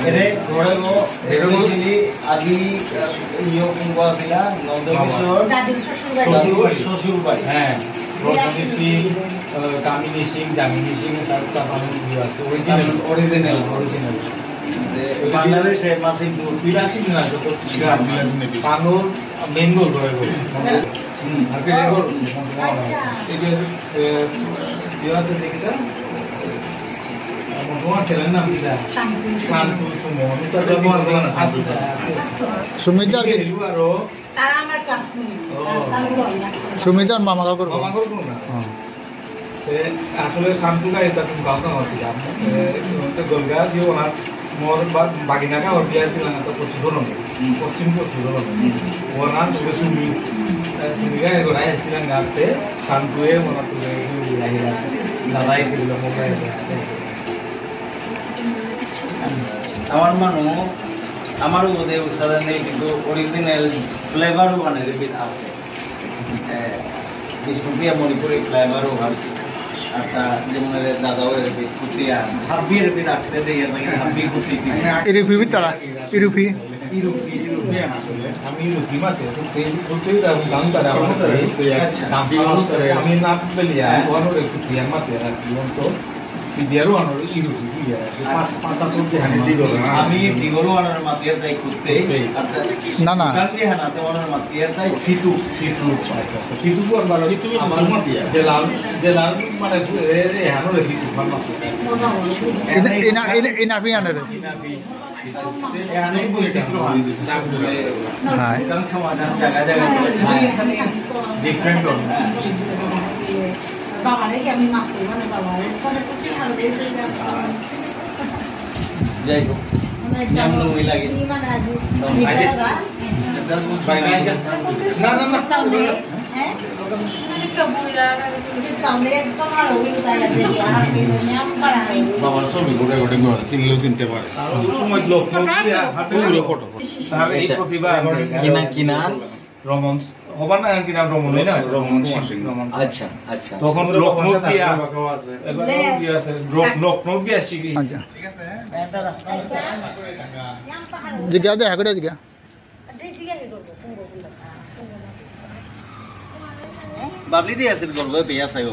এরে ঘরে গো এরকমলি আদি ইয়ো কুঙ্গা ছিল নন্দকিশোর শ্বশুর বাড়ি হ্যাঁ রোশনী সিং কামিনী সিং জামিনী সিং তার আছে অরিজিনাল বাংলাদেশে মাসিমপুর 82 না তো পানুর বেঙ্গল রয়ে গেল আপনি রেকর্ড এই আছে দেখিটা তোমার ছেলের নাম কি শান্তু সুমন তার ব্যবহার করে না সুমিতার তারা আমার কাশ্মীর সুমিতার মামা কাকুর না আসলে শান্তুকা এটা তুমি গাঁও গাঁও আছে গলগা যে ওনার মোর বাগিনাকা ওর বিয়ার দিলাম তো পশ্চিম ওনার সুমি সুমিকা এগুলো আসছিলেন গাঁতে শান্তুয়ে ওনার তুলে দাদাই দিল মোবাইল আমার মানুষ আমারও বোধহয় উৎসাহ নেই কিন্তু অরিজিনাল ফ্লেভারও মানে রেপিড আছে বিষ্ণুপ্রিয়া মণিপুরি ফ্লেভারও ভাবছি একটা যেমন দাদাও রেপিড কুচিয়া হাব্বি রেপিড আসতে দেয় হাব্বি কুচি ইরুফি তারা ইরুফি আসলে আমি ইরুফি মাছে আমি নাম পেলিয়া ওয়ানোর কুচিয়া মাছে আর কি তো Pidiaru ano irufi ya. Masa tu jangan digol. Ami digol ano matiar tay kutte. Na. Kasi hana te ano matiar tay situ. Situ ko balo situ amar matiar. Delal mana tu hano le situ farma. Ina pian ada. Hane boi situ han. Hai. Kang samadan jaga-jaga. Different on. বাবা রে আমি মাফ করব না বাবা রে কোন কি হাল দিয়েছে যাই হোক যেমন ওই লাগে মানে আজ না হ্যাঁ কবুইরা সামনে একদম আর ওই তাইয়া দেই আর নিয়ম করা হয় বাবার ছবি গোটা গোটা করে চিনলেও চিনতে পারে সময় লোক হাতে ফটো তাহলে এই প্রতিভা কিনা রমন হবার না কি নাম রমন না রমন আচ্ছা তখন লখনৌ দিয়া আছে লখনৌ দিয়া শিখি ঠিক আছে জিজ্ঞাসা দেখা করে জিজ্ঞাসা বাবলি দিয়ে আছে বলবো বেয়া চাই